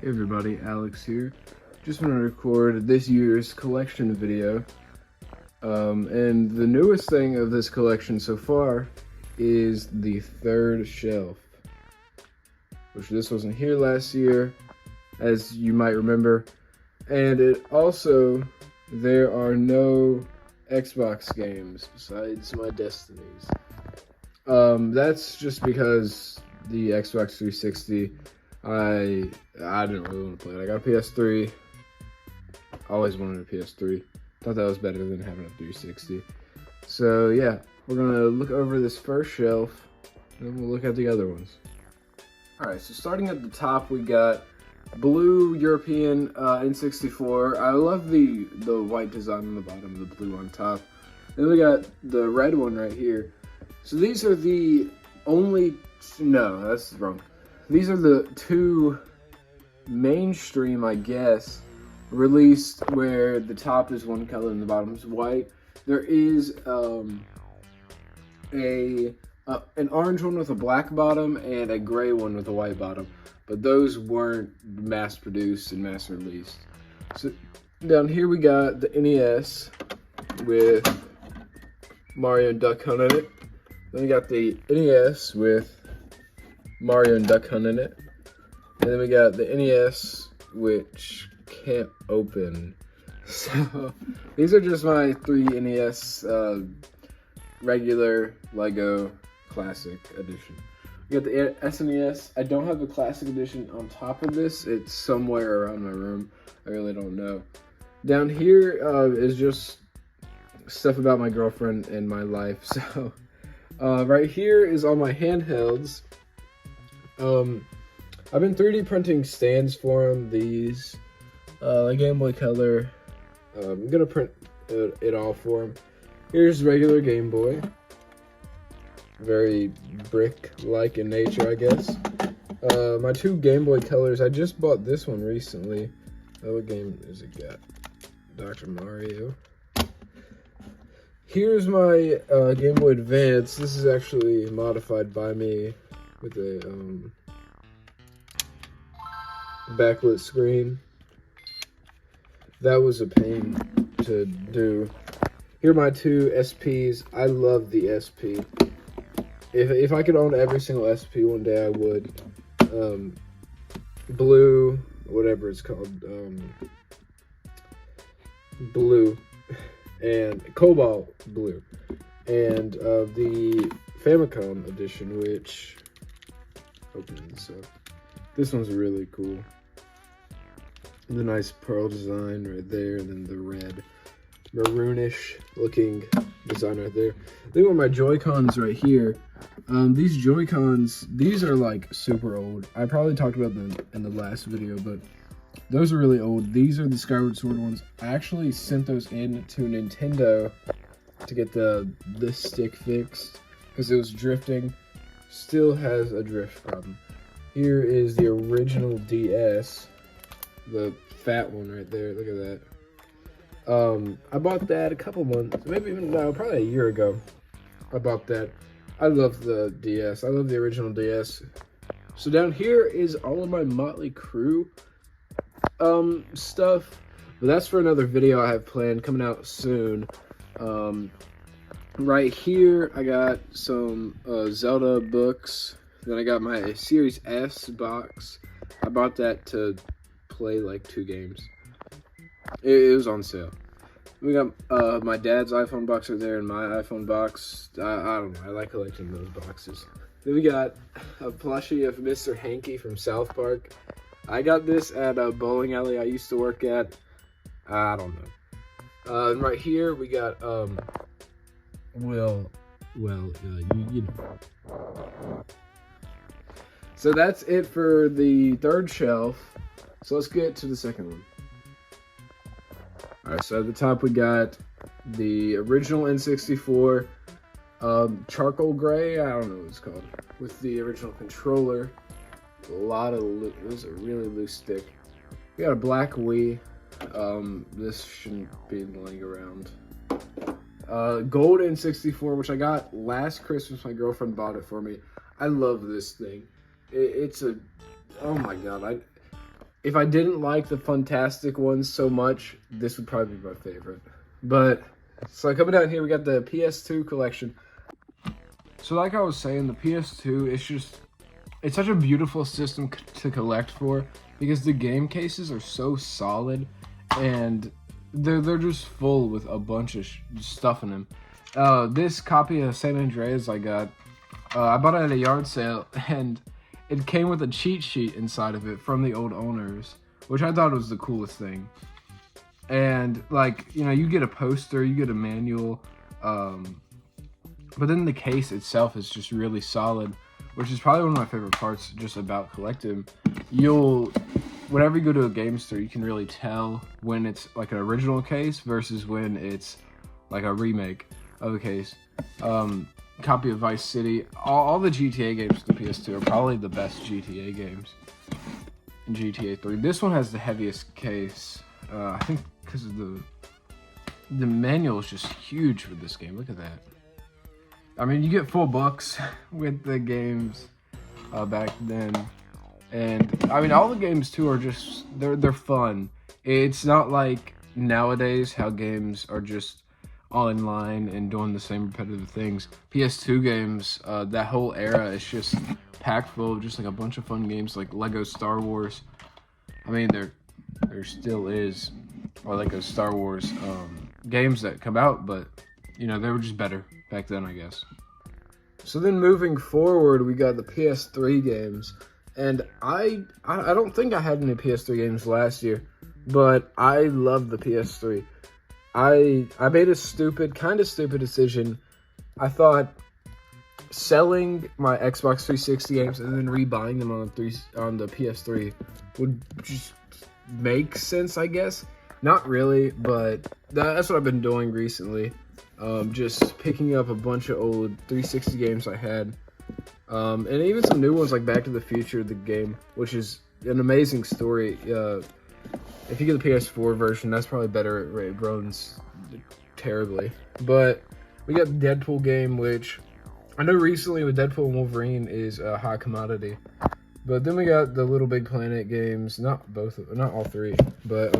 Hey everybody, Alex here. Just want to record this year's collection video. And the newest thing of this collection so far is the third shelf, which this wasn't here last year, as you might remember. And it also, there are no Xbox games besides my Destinies. That's just because the Xbox 360, I didn't really want to play it. I got a PS3. Always wanted a PS3. Thought that was better than having a 360. So yeah, we're gonna look over this first shelf, and then we'll look at the other ones. All right, so starting at the top, we got blue European N64. I love the white design on the bottom, the blue on top. Then we got the red one right here. So these are the only, no, that's wrong. These are the two mainstream, I guess, released where the top is one color and the bottom is white. There is an orange one with a black bottom and a gray one with a white bottom, but those weren't mass produced and mass released. So down here we got the NES with Mario and Duck Hunt in it. Then we got the NES with Mario and Duck Hunt in it. And then we got the NES, which can't open. So these are just my three NES regular Lego Classic Edition. We got the SNES. I don't have the Classic Edition on top of this. It's somewhere around my room. I really don't know. Down here is just stuff about my girlfriend and my life. So right here is all my handhelds. I've been 3D printing stands for them. These, Game Boy Color. I'm gonna print it all for them. Here's regular Game Boy. Very brick-like in nature, I guess. My two Game Boy Colors. I just bought this one recently. What game is it got? Dr. Mario. Here's my Game Boy Advance. This is actually modified by me with a backlit screen. That was a pain to do. Here are my two SPs. I love the SP. If I could own every single SP one day, I would. Blue, whatever it's called, blue, and Cobalt blue, and the Famicom edition, which opens up. This one's really cool. The nice pearl design right there, and then the red, maroonish looking design right there. Then with my Joy-Cons right here. These Joy-Cons, these are like super old. I probably talked about them in the last video, but those are really old. These are the Skyward Sword ones. I actually sent those in to Nintendo to get this stick fixed because it was drifting. Still has a drift problem. Here is the original DS, the fat one right there. Look at that. I bought that a couple months, maybe even no, probably a year ago. I bought that. I love the DS. I love the original DS. So down here is all of my Motley Crue stuff, but that's for another video I have planned coming out soon. Right here I got some Zelda books. Then I got my Series S box. I bought that to play like 2 games. It was on sale. We got my dad's iPhone box right there and my iPhone box. I don't know. I like collecting those boxes. Then we got a plushie of Mr. Hanky from South Park. I got this at a bowling alley I used to work at. I don't know. And right here we got you know. So that's it for the third shelf. So let's get to the second one. All right, so at the top we got the original N64, charcoal gray, I don't know what it's called, with the original controller. It was a really loose stick. We got a black Wii. This shouldn't be laying around. Gold N64, which I got last Christmas. My girlfriend bought it for me. I love this thing. It's a, oh my god, if I didn't like the Fantastic ones so much, this would probably be my favorite. But, so coming down here, we got the PS2 collection. So like I was saying, the PS2, it's such a beautiful system to collect for, because the game cases are so solid, and they're just full with a bunch of stuff in them. This copy of San Andreas I got, I bought it at a yard sale, and it came with a cheat sheet inside of it from the old owners, which I thought was the coolest thing. And like, you know, you get a poster, you get a manual, but then the case itself is just really solid, which is probably one of my favorite parts just about collecting. Whenever you go to a game store, you can really tell when it's like an original case versus when it's like a remake of a case. Copy of Vice City. All the GTA games for the PS2 are probably the best GTA games. And GTA 3. This one has the heaviest case. I think because of the manual is just huge for this game. Look at that. I mean, you get full books with the games back then, and I mean, all the games too are just they're fun. It's not like nowadays how games are just all in line and doing the same repetitive things. PS2 games, that whole era is just packed full of just like a bunch of fun games like Lego Star Wars. I mean, there still is Lego Star Wars games that come out, but you know, they were just better back then, I guess. So then moving forward, we got the PS3 games, and I don't think I had any PS3 games last year, but I love the PS3. I made a kind of stupid decision. I thought selling my Xbox 360 games and then rebuying them on the PS3 would just make sense, I guess. Not really, but that's what I've been doing recently. Just picking up a bunch of old 360 games I had, and even some new ones like Back to the Future, the game, which is an amazing story. If you get the PS4 version, that's probably better. It runs terribly. But we got the Deadpool game, which I know recently with Deadpool and Wolverine is a high commodity. But then we got the Little Big Planet games, not all three, but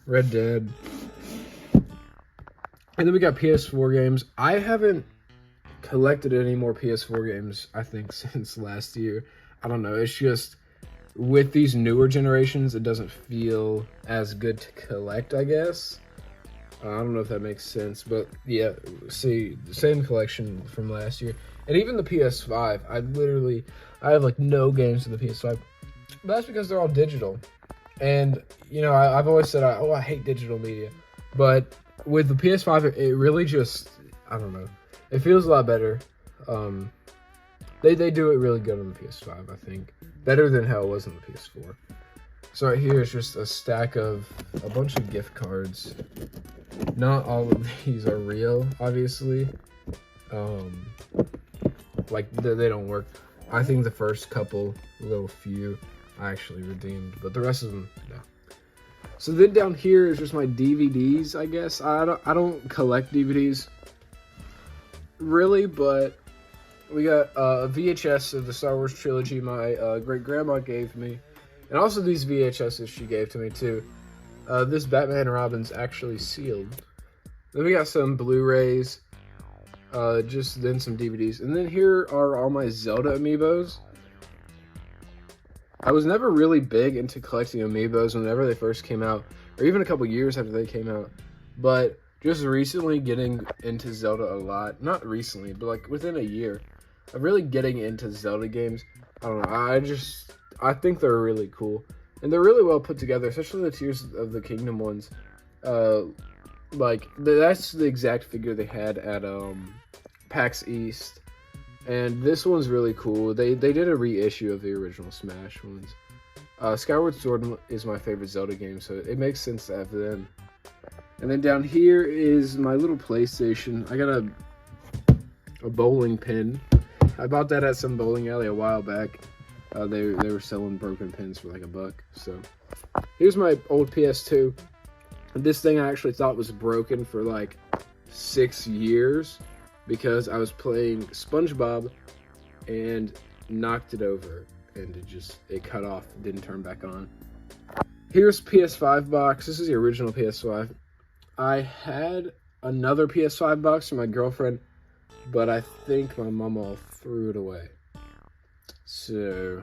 Red Dead. And then we got PS4 games. I haven't collected any more PS4 games, I think, since last year. I don't know. It's just, with these newer generations, it doesn't feel as good to collect, I guess. I don't know if that makes sense. But, yeah, see, the same collection from last year. And even the PS5, I have, like, no games for the PS5. But that's because they're all digital. And, you know, I've always said, I hate digital media. But with the PS5, it really just, I don't know. It feels a lot better. They do it really good on the PS5, I think. Better than how it was on the PS4. So right here is just a stack of a bunch of gift cards. Not all of these are real, obviously. Like, they don't work. I think the first little few, I actually redeemed. But the rest of them, no. So then down here is just my DVDs, I guess. I don't collect DVDs, really, but we got a VHS of the Star Wars trilogy my great-grandma gave me. And also these VHSs she gave to me, too. This Batman and Robin's actually sealed. Then we got some Blu-rays, then some DVDs. And then here are all my Zelda amiibos. I was never really big into collecting amiibos whenever they first came out, or even a couple years after they came out. But just recently getting into Zelda a lot. Not recently, but like within a year of really getting into Zelda games. I don't know, I think they're really cool. And they're really well put together, especially the Tears of the Kingdom ones. That's the exact figure they had at PAX East. And this one's really cool. They did a reissue of the original Smash ones. Skyward Sword is my favorite Zelda game, so it makes sense to have them. And then down here is my little PlayStation. I got a bowling pin. I bought that at some bowling alley a while back. They were selling broken pins for like $1. So here's my old PS2. This thing I actually thought was broken for like 6 years, because I was playing SpongeBob and knocked it over, and it cut off, didn't turn back on. Here's PS5 box. This is the original PS5. I had another PS5 box from my girlfriend, but I think my mama threw it away. So,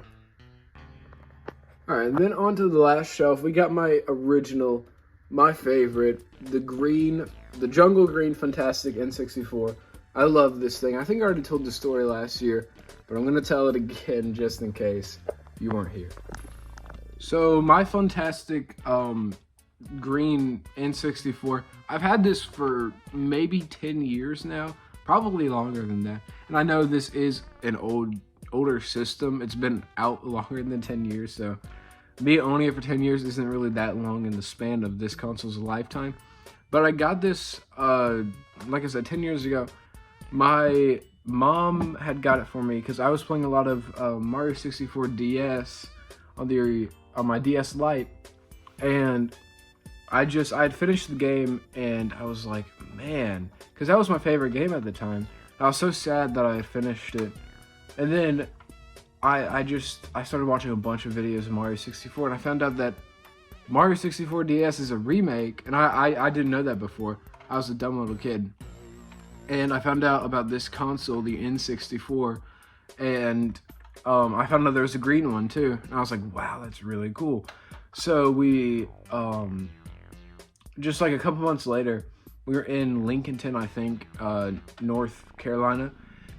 alright, then on to the last shelf. We got my original, my favorite, the Jungle Green Fantastic N64. I love this thing. I think I already told the story last year, but I'm going to tell it again just in case you weren't here. So, my Fantastic Green N64, I've had this for maybe 10 years now, probably longer than that. And I know this is an older system. It's been out longer than 10 years, so me owning it for 10 years isn't really that long in the span of this console's lifetime. But I got this, like I said, 10 years ago. My mom had got it for me because I was playing a lot of Mario 64 DS on my DS Lite, and I had finished the game, and I was like, man, because that was my favorite game at the time. I was so sad that I had finished it, and then I started watching a bunch of videos of Mario 64, and I found out that Mario 64 DS is a remake, and I didn't know that before. I was a dumb little kid, and I found out about this console, the N64, and I found out there was a green one too, and I was like, wow, that's really cool. So we, just like a couple months later, we were in Lincolnton, I think, North Carolina,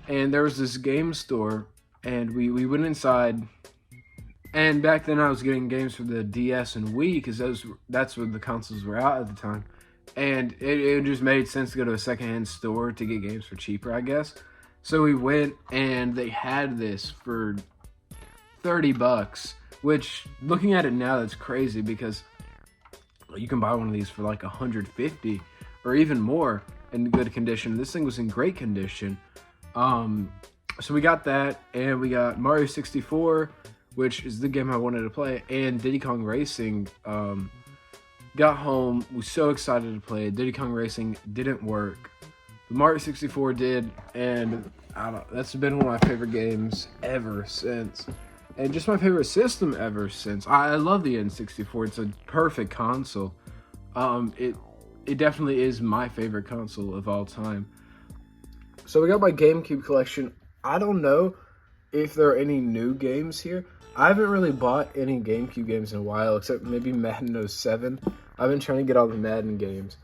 and there was this game store, and we went inside, and back then I was getting games for the DS and Wii, because that's what the consoles were out at the time, and it just made sense to go to a secondhand store to get games for cheaper, I guess. So we went, and they had this for $30, which, looking at it now, that's crazy, because you can buy one of these for like $150 or even more in good condition. This thing was in great condition. So we got that, and we got Mario 64, which is the game I wanted to play, and Diddy Kong Racing. Got home, was so excited to play it. Diddy Kong Racing didn't work. But Mario 64 did, and that's been one of my favorite games ever since. And just my favorite system ever since. I love the N64. It's a perfect console. It definitely is my favorite console of all time. So we got my GameCube collection. I don't know if there are any new games here. I haven't really bought any GameCube games in a while, except maybe Madden 07. I've been trying to get all the Madden games.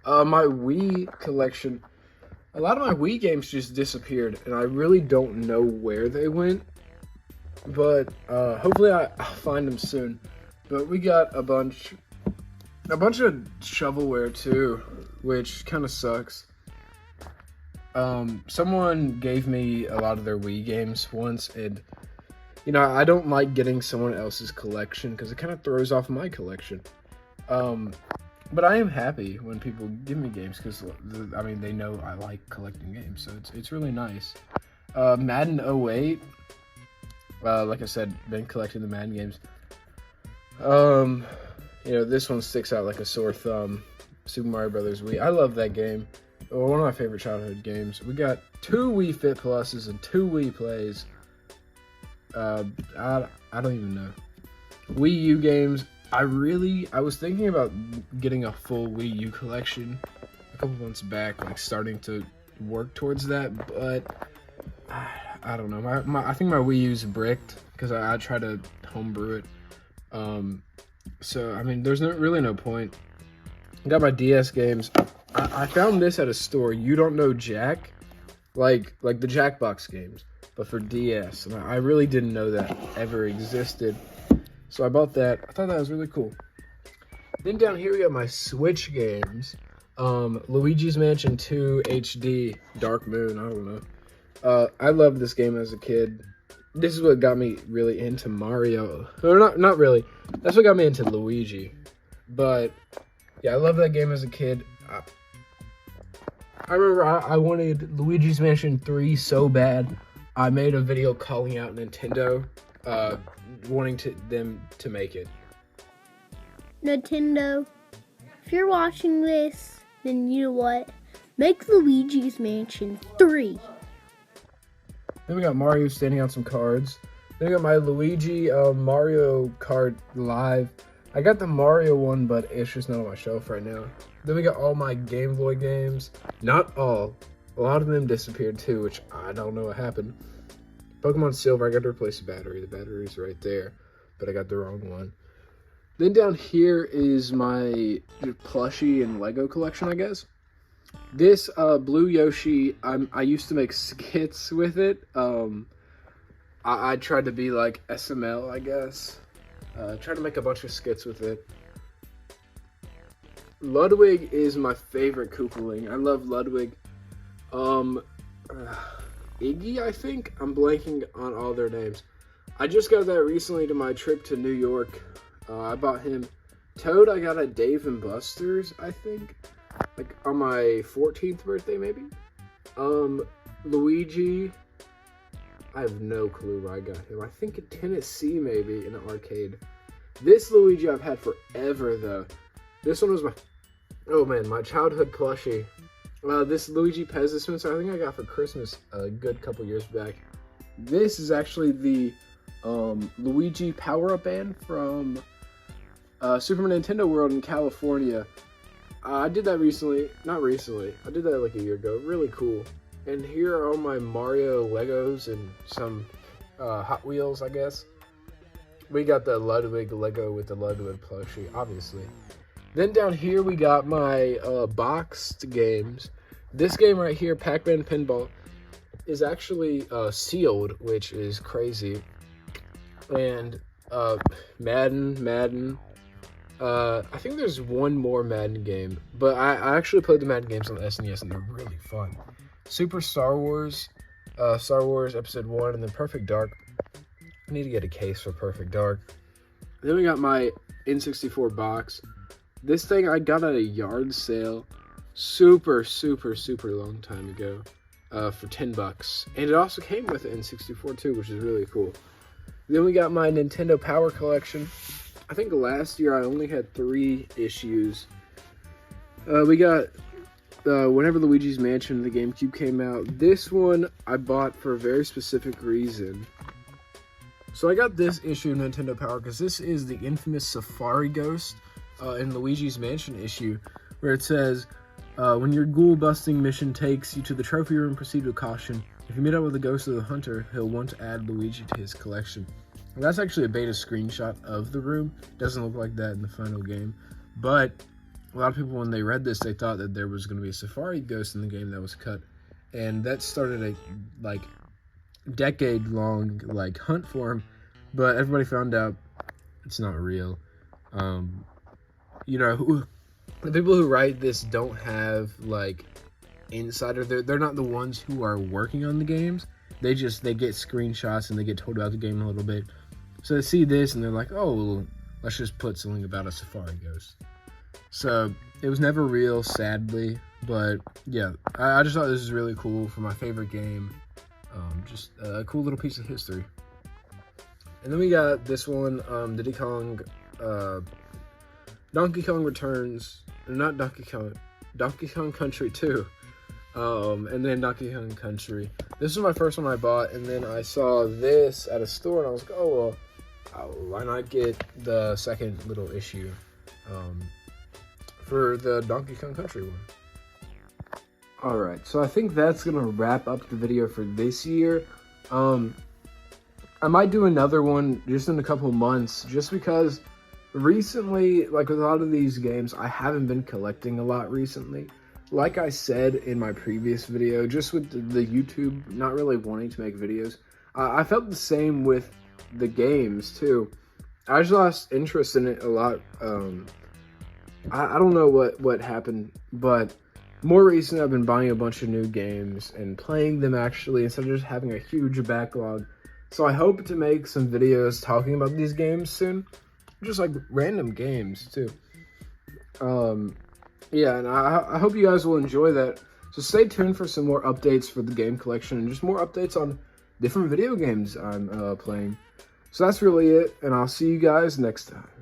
My Wii collection, a lot of my Wii games just disappeared, and I really don't know where they went. But hopefully I'll find them soon. But we got a bunch of shovelware too, which kind of sucks. Someone gave me a lot of their Wii games once, and I don't like getting someone else's collection because it kind of throws off my collection. But I am happy when people give me games because they know I like collecting games, so it's really nice. Madden 08. Like I said, been collecting the Madden games. This one sticks out like a sore thumb. Super Mario Brothers Wii. I love that game. One of my favorite childhood games. We got 2 Wii Fit Pluses and 2 Wii Plays. I don't even know. Wii U games. I was thinking about getting a full Wii U collection a couple months back, like starting to work towards that, but I don't know. I think my Wii U's bricked because I try to homebrew it. So there's really no point. I got my DS games. I found this at a store. You Don't Know Jack, like the Jackbox games, but for DS. And I really didn't know that ever existed. So I bought that. I thought that was really cool. Then down here we got my Switch games. Luigi's Mansion 2 HD Dark Moon. I don't know. I loved this game as a kid. This is what got me really into Mario. Or not really. That's what got me into Luigi. But yeah, I loved that game as a kid. I remember I wanted Luigi's Mansion 3 so bad. I made a video calling out Nintendo, wanting them to make it. Nintendo, if you're watching this, then you know what? Make Luigi's Mansion 3. Then we got Mario standing on some cards. Then we got my Luigi Mario Kart Live. I got the Mario one, but it's just not on my shelf right now. Then we got all my Game Boy games. Not all. A lot of them disappeared too, which I don't know what happened. Pokemon Silver, I got to replace the battery. The battery's right there, but I got the wrong one. Then down here is my plushie and Lego collection, I guess. This blue Yoshi, I used to make skits with it. I tried to be like SML, I guess. Tried to make a bunch of skits with it. Ludwig is my favorite Koopaling. I love Ludwig. Iggy, I think? I'm blanking on all their names. I just got that recently to my trip to New York. I bought him. Toad, I got at Dave & Buster's, I think. Like, on my 14th birthday, maybe? Luigi, I have no clue where I got him. I think in Tennessee, maybe, in an arcade. This Luigi I've had forever, though. This one was my childhood plushie. This Luigi Pez dispenser, I think I got for Christmas a good couple years back. This is actually the Luigi power-up band from Super Nintendo World in California. I did that recently. Not recently. I did that like a year ago. Really cool. And here are all my Mario Legos and some Hot Wheels, I guess. We got the Ludwig Lego with the Ludwig plushie, obviously. Then down here we got my boxed games. This game right here, Pac-Man Pinball, is actually sealed, which is crazy. And Madden. I think there's one more Madden game, but I actually played the Madden games on the SNES and they're really fun. Super Star Wars Episode 1, and then Perfect Dark. I need to get a case for Perfect Dark. Then we got my N64 box. This thing I got at a yard sale super long time ago for $10. And it also came with an N64 too, which is really cool. Then we got my Nintendo Power Collection. I think last year I only had 3 issues. We got whenever Luigi's Mansion, the GameCube came out. This one I bought for a very specific reason. So I got this issue of Nintendo Power because this is the infamous Safari Ghost in Luigi's Mansion issue, where it says, when your ghoul-busting mission takes you to the trophy room, proceed with caution. If you meet up with the ghost of the hunter, he'll want to add Luigi to his collection. And that's actually a beta screenshot of the room. Doesn't look like that in the final game. But a lot of people, when they read this, they thought that there was going to be a Safari Ghost in the game that was cut. And that started a, decade-long, hunt for him. But everybody found out it's not real. The people who write this don't have, insider. They're not the ones who are working on the games. They get screenshots and they get told about the game a little bit. So they see this and they're like, oh, well, let's just put something about a Safari Ghost. So it was never real, sadly. But yeah, I just thought this was really cool for my favorite game. Just a cool little piece of history. And then we got this one, Donkey Kong Returns, not Donkey Kong Country 2, and then Donkey Kong Country. This was my first one I bought, and then I saw this at a store, and I was like, oh, well, why not get the second little issue for the Donkey Kong Country one. Alright, so I think that's going to wrap up the video for this year. I might do another one just in a couple months, just because recently, with a lot of these games, I haven't been collecting a lot recently. Like I said in my previous video, just with the YouTube not really wanting to make videos, I felt the same with the games too. I just lost interest in it a lot. I don't know what happened, but more recently I've been buying a bunch of new games and playing them actually, instead of just having a huge backlog. So I hope to make some videos talking about these games soon. Just random games too. Yeah, and I hope you guys will enjoy that. So stay tuned for some more updates for the game collection and just more updates on different video games I'm playing. So that's really it, and I'll see you guys next time.